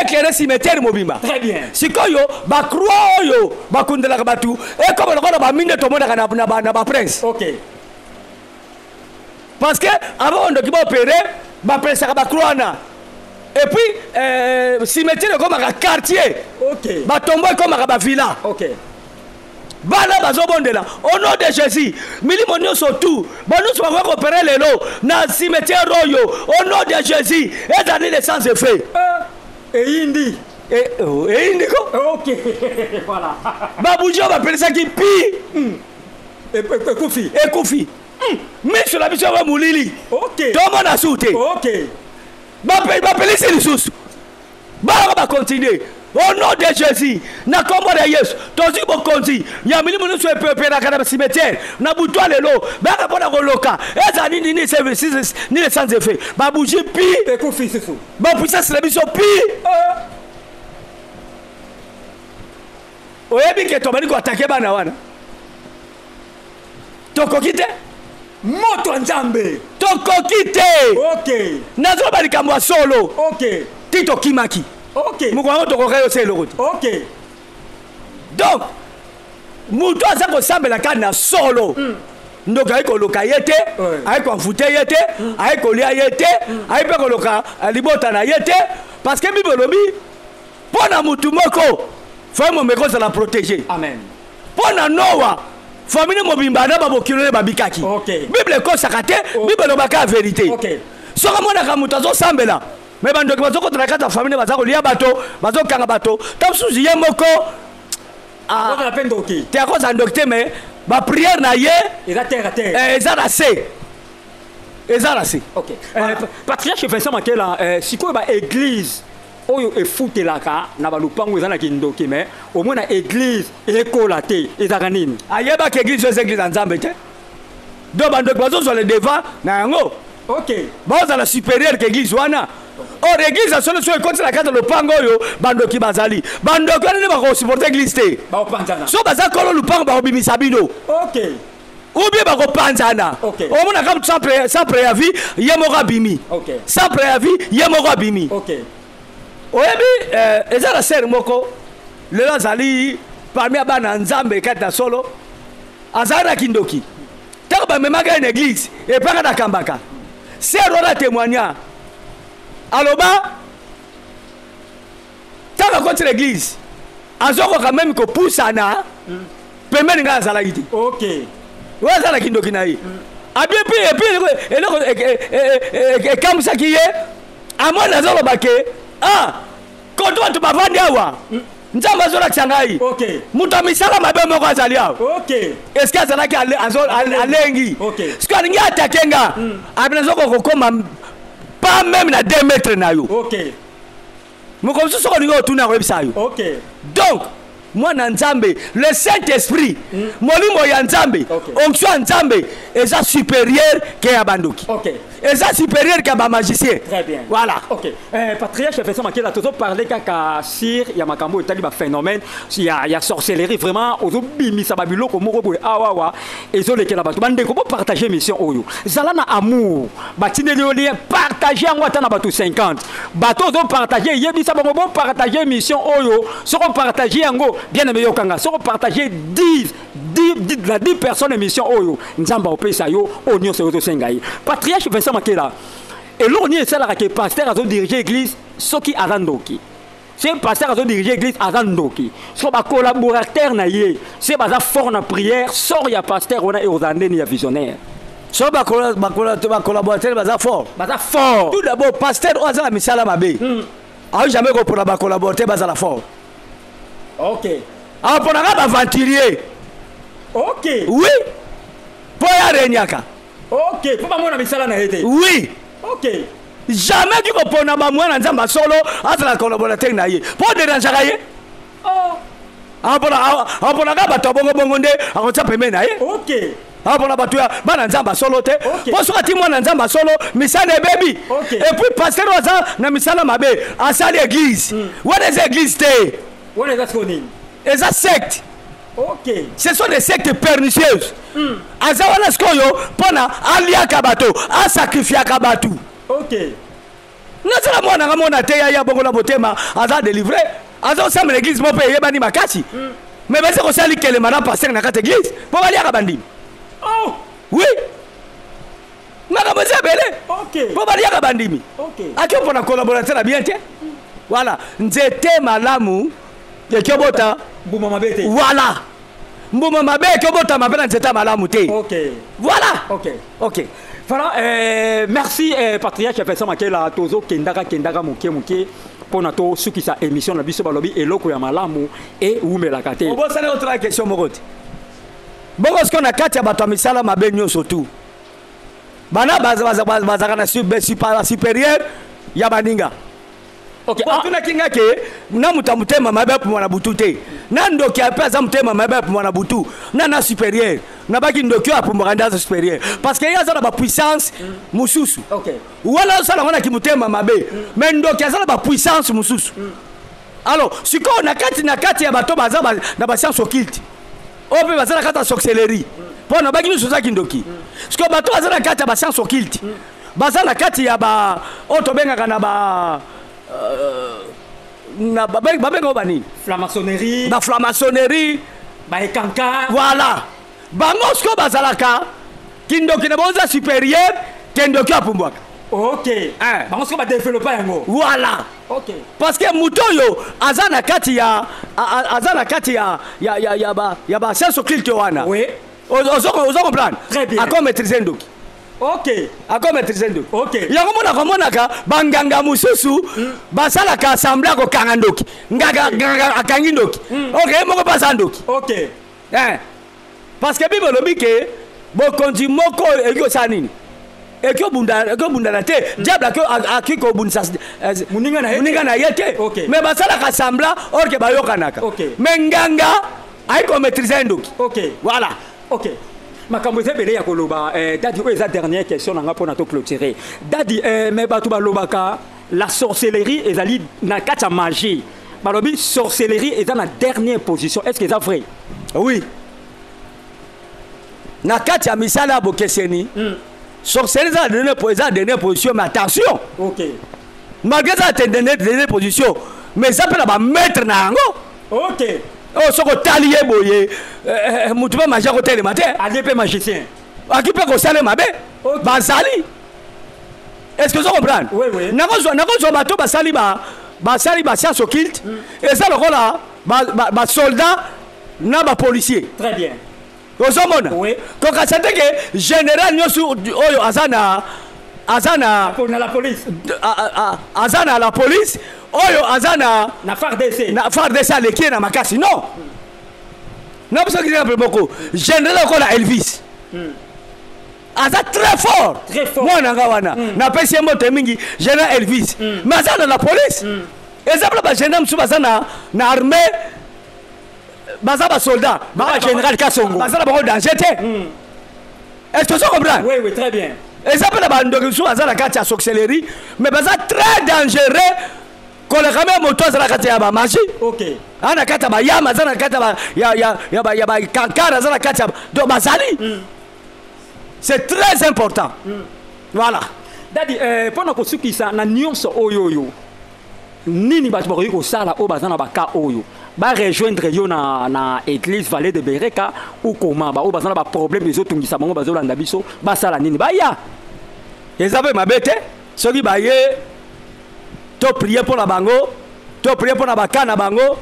Speaker 2: Éclairé cimetière mobimba.
Speaker 1: Très bien.
Speaker 2: Sikoyo ba croix yo ba kundela ka batu et comme le ba mine to mona na ba prince.
Speaker 1: OK.
Speaker 2: Parce que avant on doit opérer ba prince ka ba croix na. Et puis cimetière comme un quartier.
Speaker 1: OK.
Speaker 2: Ba tombo comme un villa.
Speaker 1: OK.
Speaker 2: Bana bazo bondela au nom de Jésus milimo nyonso tout banu so va opérer lelo na cimetière royo au nom de Jésus et dans les sans effet
Speaker 1: et indi
Speaker 2: ko
Speaker 1: OK. Voilà
Speaker 2: babujo ba pelisa ki pi
Speaker 1: et
Speaker 2: kufi mais sur la mission va mulili.
Speaker 1: OK.
Speaker 2: Tout monde a sauté.
Speaker 1: OK.
Speaker 2: Ba pelisa les sous ba continuer au nom de Jésus na kombo de Yesu tozi bokonzi ya milimo nyonso epepe na kana cimetière na butwa lelo baka pona koloka eza nini services ni les sans effet ba bougie pi
Speaker 1: et kufi c'est
Speaker 2: ba puissance la biso pi oyebi ke to bani ko attaquer bana wana tokokite
Speaker 1: moto nzambe
Speaker 2: tokokite.
Speaker 1: OK.
Speaker 2: Nazo bali kamwa solo.
Speaker 1: OK.
Speaker 2: Tito kimaki.
Speaker 1: OK.
Speaker 2: Mukwa to kokayo selo kuti.
Speaker 1: OK.
Speaker 2: Donc muto azako sambela kana solo. Ndoka ayiko loka yete, ayiko mfute yete, ayiko lia yete, ayiko loka libota na yete parce que bibolobi pona mutu moko faut mo meko la protéger.
Speaker 1: Amen.
Speaker 2: Pona Noah famille mobimba na babokilo babikaki.
Speaker 1: OK.
Speaker 2: Bible ko sakate, Bible baka vérité.
Speaker 1: OK.
Speaker 2: Soka mona ka mutu azo sambela. Mais bandoki bazoko trakata famille bazako lia bato, bazokanga bato. Tamsuzi yemoko
Speaker 1: ah, on appelle ndoki.
Speaker 2: Te akoza ndokte mais ba prière na ye
Speaker 1: eza terre.
Speaker 2: Eza rase.
Speaker 1: OK. Patriarche Vincent Makela sikoyo ba église oyo efutelaka na balupango eza na kindoki mais au moins na église ekola te ezaka nini?
Speaker 2: Ayeba ke église yo église nzambe te. Do bandoki bazo le devant na yango.
Speaker 1: OK.
Speaker 2: Baza la supérieure que église wana. Or église a solo so ekonti na kata lupango oyo bandoki bazali. Bandoki wana ba ko supporter église te.
Speaker 1: Ba opanzana.
Speaker 2: So baza kolo lupango ba obimisa bino.
Speaker 1: OK.
Speaker 2: Ou bien ba ko panzana.
Speaker 1: OK.
Speaker 2: O mona comme sans préavis yemoko bimi.
Speaker 1: OK.
Speaker 2: Sans préavis yemoko bimi.
Speaker 1: OK.
Speaker 2: Oyebi eza la sœur moko le azali parmi abana nzambe kata solo azana kindoki. Tako ba memaka une église et pas na kambaka. Sœur wana témoignant. Aloba tanga contre l'église azoko quand même ko poussana pembeni nga azala kiti.
Speaker 1: OK.
Speaker 2: Wa azala kindoki na ye abi et puis eloko kamsa ki ye amona azolo bake koto watu bavandi awa nzamba zola kisangai.
Speaker 1: OK.
Speaker 2: Muto misala mabe moko azali awa.
Speaker 1: OK.
Speaker 2: Est-ce que azala ki alengi?
Speaker 1: OK.
Speaker 2: Siko ningi atakenga abina zoko kokoma pas même na 2 mètres na yo.
Speaker 1: OK.
Speaker 2: Mo comme ça ko ningo tuna ko bisayo.
Speaker 1: OK.
Speaker 2: Donc mwana nzambe le Saint-Esprit molimo ya nzambe onction ya nzambe eza supérieur que ya bandoki eza supérieur que ba magicien.
Speaker 1: Très bien.
Speaker 2: Voilà.
Speaker 1: OK. Patriarche Jefferson Makela toujours parler kaka sur ya makambo etali ba phénomène ya sorcellerie vraiment ozo bimisa ba biloko moko boye awawa ezolekela bato bandeko bo partager mission oyo zala na amour batineli oli partager yango ata na bato 50 bato ozo partager yebisa bango bo partager mission oyo soko partager yango bien aimé yokanga soko partager 10 personnes émission oyo nzamba opesa yo onyo se ozo sengai Patriarche Jefferson Makela et l'on est là que pasteur a dirigé l'église soki azandoki c'est pasteur a dirigé l'église azandoki so ba collaborateur na yé c'est ba fort na prière sort ya pasteur on a ozandé ni ya visionnaire
Speaker 2: so ba collaborateur ba fort tout d'abord pasteur oza la misala mabe a jamais ko pour ba collaborateur ba la fort.
Speaker 1: OK
Speaker 2: a pour na ba aventurier.
Speaker 1: OK
Speaker 2: oui pour ya renyaka.
Speaker 1: OK pour ba mona misala na été.
Speaker 2: Oui.
Speaker 1: OK.
Speaker 2: Jamais tu peux na ba mwana nzamba solo ata la collaborateur na ye. Pour déranger ye.
Speaker 1: Oh.
Speaker 2: Apona ka bato bongo nde akotsa pembe na ye.
Speaker 1: OK.
Speaker 2: Apona bato ya bana nzamba solo te. Po soka ti mwana nzamba solo misala baby. Et puis pasteur waza na misala mabe asali église. What is église te?
Speaker 1: What is that calling?
Speaker 2: Eza secte.
Speaker 1: OK.
Speaker 2: Ce sont des sectes pernicieuses. Azawana skoyo pona alia kabato, a sacrifier kabato.
Speaker 1: OK.
Speaker 2: Nazala mwana ngamona te ya bongo la botema aza délivré. Aza osama l'église mo pe yebani makasi. Mais bese ko sali kele mana pasteur na kata église. Po alia kabandi.
Speaker 1: Oh.
Speaker 2: Oui. Naka mose belé.
Speaker 1: OK.
Speaker 2: Po alia kabandi mi.
Speaker 1: OK.
Speaker 2: Akio pona collaborateur na bien te. Voilà, nzete malamu ekobota
Speaker 1: Mbuma mabete.
Speaker 2: Voilà. Mbuma mabe ekobota mabela nzete malamu te.
Speaker 1: OK.
Speaker 2: Voilà.
Speaker 1: OK. Voilà, merci Patriarche Jefferson Makela tozo kendaka muke pour nato suki sa émission na biso balobi eloko ya malamu et umelaka te.
Speaker 2: Bon ça autre question mokoti. Bongo ce qu'on a katia bato misala mabe nyoso tout. Bana bazaka na supérieur ya baninga.
Speaker 1: OK.
Speaker 2: Tuna kinga ke na mutamutema mabe pour mwana butu te. Na ndoki apesa mutema mabe pour mwana butu. Na supérieur. Na baki ndoki pour mwana supérieur. Parce que ya za ba puissance mususu.
Speaker 1: OK.
Speaker 2: Wala sala wana kimutema mabe. Mais ndoki za ba puissance mususu. Alors, siko na kati ya bato baza na ba science occulte. Ope baza na kata sorcellerie. Po na baki mususu ki ndoki. Siko bato baza na kati ya ba science occulte. Baza na kati ya ba otobenga na ba na babengo bani
Speaker 1: franc-maçonnerie
Speaker 2: ba franc-maçonnerie
Speaker 1: ba ekanka
Speaker 2: voilà bango sko bazalaka kindoki na bonza supérieur kindoki apumbwaka.
Speaker 1: OK bango sko ba développer yango
Speaker 2: voilà.
Speaker 1: OK
Speaker 2: parce que mutoyo azana kati ya ba science occulte wana.
Speaker 1: Oui
Speaker 2: ozo comprendre.
Speaker 1: Très bien.
Speaker 2: Ako maîtriser ndoki.
Speaker 1: OK
Speaker 2: ako maîtriser ndoki.
Speaker 1: OK
Speaker 2: yango mona ka banganga mususu basala ka assemblée ko kanga ndoki ngaga akangi ndoki. OK moko pasa ndoki.
Speaker 1: OK
Speaker 2: parce que bible lobi ke bokonzi moko ekyo sanini ekyo bunda na te diable akiko bundisa
Speaker 1: muninga
Speaker 2: na yete.
Speaker 1: OK
Speaker 2: mais basala ka assemblée or ke bayokanaka.
Speaker 1: OK
Speaker 2: mais nganga aiko maîtriser ndoki.
Speaker 1: OK
Speaker 2: voilà.
Speaker 1: OK makambo ezebele ya koloba dadi oyo eza dernière question nanga mpona to clôturer dadi mais bato balobaka la sorcellerie ezali na kati ya magie balobi sorcellerie eza na dernière position est-ce que eza vrai?
Speaker 2: Oui. Na kati ya misala ya bokeseni sorcellerie eza la dernière position mais attention.
Speaker 1: OK
Speaker 2: malgré ça dernière position mais ça peut la maître na yango.
Speaker 1: OK
Speaker 2: oh soko taliye boye mutu ba magia ko tele matin
Speaker 1: ali pe magicien
Speaker 2: aki pe ko sale mabe bazali. Est-ce que vous comprenez?
Speaker 1: Oui.
Speaker 2: Nako bato basali ba science occulte et ça lokola ba soldat na ba policier.
Speaker 1: Très bien.
Speaker 2: Ozomona.
Speaker 1: Oui.
Speaker 2: Ko kasate ke général nyosu oyo azana
Speaker 1: na la police.
Speaker 2: Azana la police oyo azana
Speaker 1: na FARDC.
Speaker 2: Na FARDC leki na makasi non. Na besoin que exemple beaucoup. Général ko la Elvis. Aza très fort. Moi nanga wana. Na pesi moto mingi général Elvis. Mais azana la police. Exemple ba général msuba azana na armée baza ba soldat
Speaker 1: général Kasongo
Speaker 2: baza na bango danger te est-ce que tu comprends?
Speaker 1: Oui, très bien.
Speaker 2: Et ça peut être un sous à la carte à sorcellerie, mais c'est très dangereux quand le caméra moto à la carte à magie.
Speaker 1: Ok.
Speaker 2: À la carte à yama, à la carte à ya kankara, à la carte de Bazali. C'est très important. Voilà.
Speaker 1: Dadi, pendant que ceux qui sont na nuance oyoyo, nini bat bako yiko sala o bazana baka oyo. Ba rejoindre yo na église Vallée de Bereka ou comment ba o bazana ba problème les autres ngisa bango bazo landa biso ba sala nini ba ya
Speaker 2: ezabe mabete soki ba ye to prier pour la bango to prier pour na bakana bango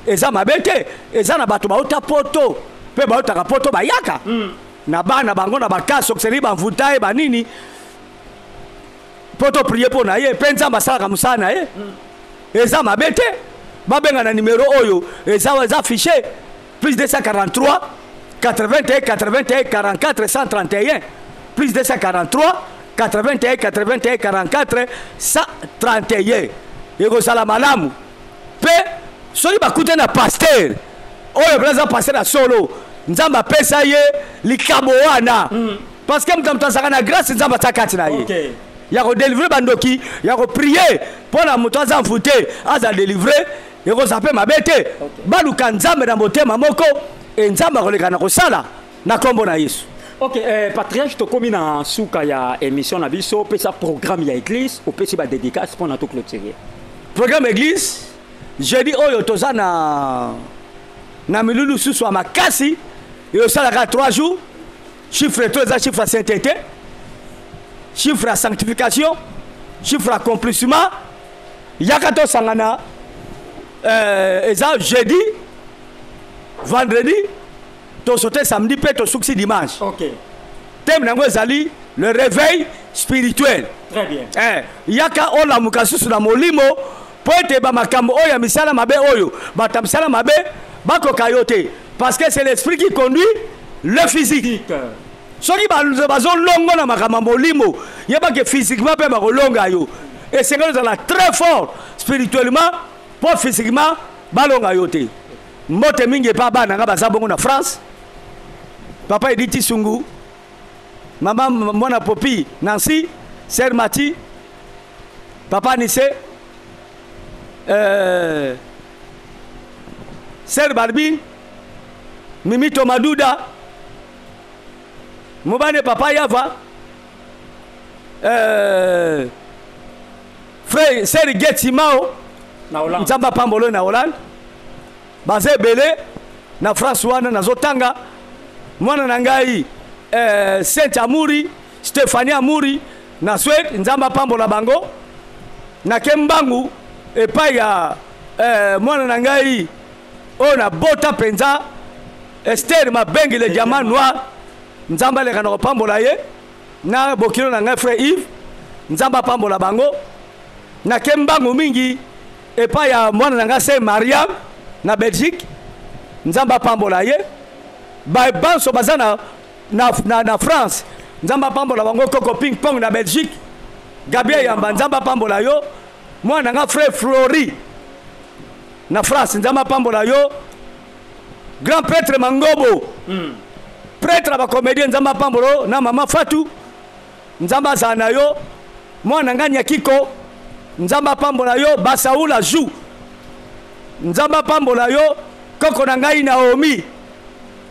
Speaker 2: eza mabete eza na bato ba ota poto pe ba ota poto ba yaka na bana bango na bakaso kseli ba mvutaye ba nini poto prier pour na ye penza masala musana ye eza mabete babenga na numéro oyo eza affiché plus 243 81 81 44 131 plus 243 81 81 44 131 eko sala malamu pe soki bakute na pasteur oyo blaza pasteur na solo nzamba pesa ye likabo wana parce que mtamto azaka na grâce nzamba takati na ye
Speaker 1: okay.
Speaker 2: Ya ko délivrer bandoki ya ko prier pour la moto aza mfute aza délivrer yeko sape mabete baluka nzambe na motema moko e nzamba koleka na kosala na kombo na Yesu.
Speaker 1: Ok, patriarche tokomi na suka ya émission na biso pesa programme ya église ou pesa ba dédicace pour na to clôturer.
Speaker 2: Programme église jeudi oyo toza na milulu susu wa makasi yo sala ka 3 jours chiffre 3 chiffre sainteté chiffre à sanctification chiffre accomplissement yakato sangana jeudi vendredi to sauter samedi pe to succès dimanche.
Speaker 1: OK.
Speaker 2: Thème nango ezali le réveil spirituel.
Speaker 1: Très bien.
Speaker 2: Yaka ola mukasusu na molimo po ete ba makambo oyo misala mabe oyo batamsala mabe bakoka yote parce que c'est l'esprit qui conduit le physique. Soki bazo longo na makambo molimo yeba que physiquement pe ba kolonga yo et c'est que ça très fort spirituellement pour physiquement balonga yote mbote mingi pa bana nga baza bongo na France papa Editi Sungu maman mwana Popi Nancy Sœur Mati papa Nissé Sœur Barbine Mimi Tomadouda Mobane papa Yava frère Sœur Getimao nzamba pambolo na Hollande baze belé na France wana nazotanga mwana na ngai Saint Amuri Stéphanie Amuri na Suède nzamba pambola bango na Kembangu epai ya mwana na ngai ona bota penza Esther Mabengi le diamant noir nzamba le kana pambola ye na bokilo na ngai frère Yves nzamba pambola bango na Kembangu mingi epai ya mwana na ngai Saint Mariam na Belgique nzamba pambola ye ba banso bazana na France nzamba pambola bango koko ping pong na Belgique Gabriel Yamba nzamba pambola yo mwana nga frère Flori na France nzamba pambola yo grand prêtre Mangobo prêtre ba comédien nzamba pambolo na mama Fatou nzamba zana yo mwana nga Nyakiko nzamba pambola yo Basaula Jou nzamba pambola yo koko na ngai Naomi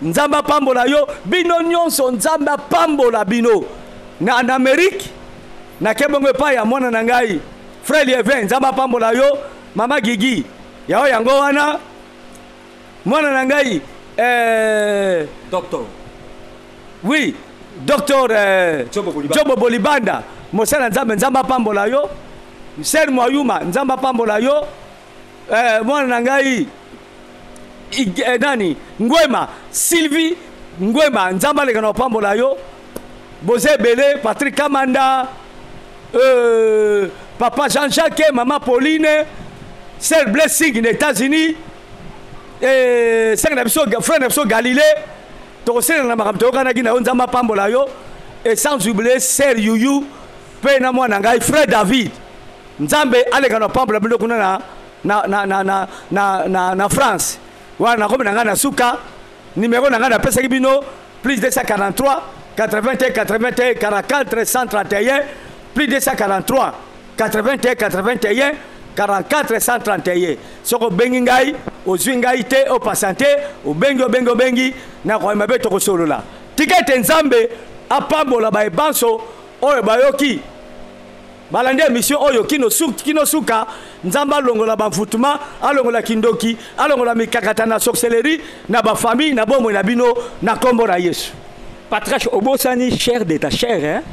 Speaker 2: nzamba pambola yo bino nyonso nzamba pambola bino na Amérique na kebongo pa ya mwana na ngai frère Lievin nzamba pambola yo mama Gigi yao yango wana mwana na ngai
Speaker 1: docteur
Speaker 2: oui docteur Jobo Bolibanda mosala nzamba pambola yo Ser Moyuma nzamba pambola yo mwana na ngai nani Ngwema Sylvie Ngwema nzamba le kana pambola yo Bozé Belé Patrick Kamanda papa Jean-Jacques maman Pauline Sœur Blessing des États-Unis et frère Nepso Galilée tokosela na makambo tokana na nzamba pambola yo et sans oublier Sœur Yuyu pe na mwana ngai frère David nzambe aleka na pambola bino kuna na France wana comme na suka numéro na ngana pesa bino plus 243 81 81 44 131 plus 243 81 81 44 131 soko bengi ngai ozwi ngai te o pasante o bengi na ko mabe to ko solola tikete nzambe apambola ba ebanso oyo bayoki balande mission oyo kino suka nzamba longola ba mfutuma alongola kindoki alongola mikakata na sorcellerie na ba famille na bomwe na bino na kombo na Yesu.
Speaker 1: Patrice Obosani, cher de ta chair, hein?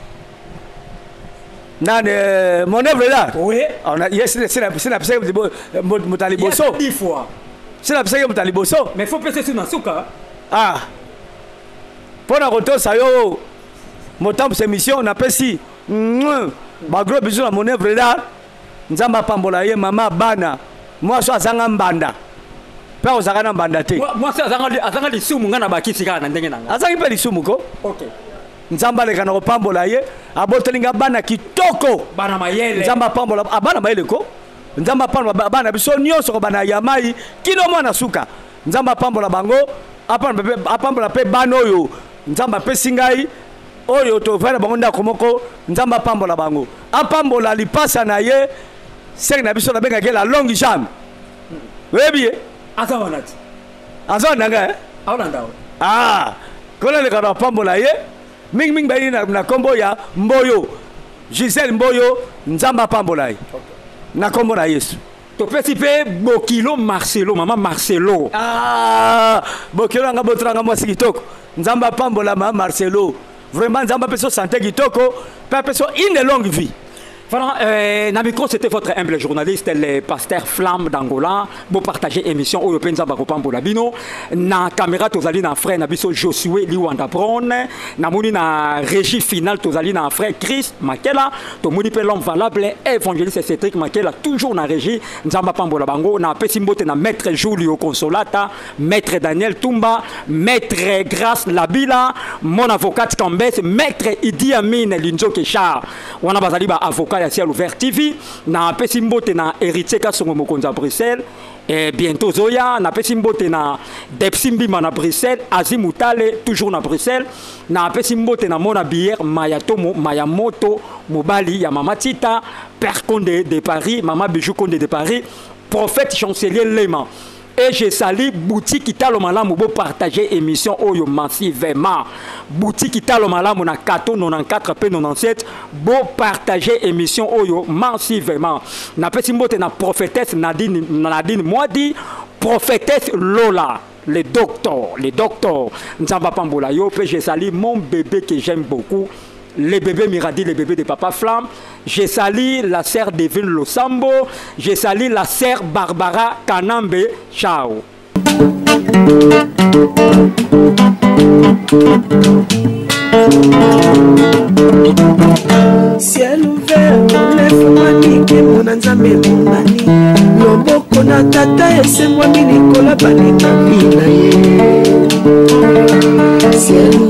Speaker 2: Mon œuvre là.
Speaker 1: Oui.
Speaker 2: C'est la 10
Speaker 1: fois.
Speaker 2: C'est la Mutaliboso.
Speaker 1: Mais il faut passer sur Nasuka.
Speaker 2: Ah. Pour la retour, ça y est. Mon temps pour cette mission, on appelle si. Ma gros bisou à mon œuvre là. Nzamba Pambolaye, maman Bana. Moi, je suis à Zangambanda. Pas aux Arana Bandate.
Speaker 1: Moi, c'est à les sous mon baki sika na ndenge nanga.
Speaker 2: Azangi pas les sous muko.
Speaker 1: OK.
Speaker 2: Nzamba le kana Pambolaye, abotelinga bana kitoko.
Speaker 1: Bana mayele.
Speaker 2: Nzamba Pambola, abana mayele ko. Nzamba Pambola bana biso nyonso ko bana yamai, kino mwana suka. Nzamba Pambola bango, apambola pe bano yo. Nzamba pe singai. Oyo to fera bango nda komoko, Nzamba Pambola bango. Apambola lipasa na ye, sek na biso na benga ke la longue jambe. Webi
Speaker 1: Azawanati.
Speaker 2: Azawanga
Speaker 1: Awanda.
Speaker 2: Ah, kola le kana Pambola ye, ming bayi na kombo ya Mboyo. Gisèle Mboyo, Nzamba Pambola ye. Na kombo na Yesu.
Speaker 1: To pesi pe Bokilo Marcelo, maman Marcelo.
Speaker 2: Ah, Bokilo nga botranga mwasi kitoko. Nzamba Pambola ma Marcelo. Vraiment, Nzamba peso santé kitoko, pas peso une longue vie.
Speaker 1: Voilà, Namiko, c'était votre humble journaliste, le pasteur Flamme d'Angola. Vous partagez l'émission Oyo Penza Bakopambo Labino. Na caméra, tozali na frère Nabiso Josué Liwanda Brown. Na mouni na régie finale, tozali na frère Chris Makela. To mouni pe l'homme valable, évangéliste Cédric Makela, toujours na régie. Nzamba Pambo Labango. Na pesimbote na maître Julio Consolata, maître Daniel Tumba, maître Grace Labila, mon avocat Kambes, maître Idi Amin Linzo Keshar. Wana bazali ba avocat ya Ciel Ouvert TV na pesi mbote na héritier Kasongo Mokonza Bruxelles et bientôt Zoya na pesi mbote na Depsimbima na Bruxelles Azimutale toujours na Bruxelles na pesi mbote na Mona Bière Mayatomo Mayamoto Mobali ya Mama Tita Père Condé de Paris Mama Bijou Condé de Paris prophète chancelier Lema. Et je salue boutique Italo Malamu pour partager émission Oyo massivement. Boutique Italo Malamu na 494 P97 pour partager émission Oyo massivement. Na petit mot na prophétesse Nadine Moadi, prophétesse Lola. Les docteurs. Nzamba Pambola yo, je salue mon bébé que j'aime beaucoup. Les bébés Miradi, les bébés de Papa Flamme. Je salue la sœur Devine Losambo. Je salue la sœur Barbara Kanambe. Ciao.
Speaker 3: Ciel ouvert, lève-moi nique mon anzambe monani. Loboko na tata ese moi milikola balinga pina ye. Ciel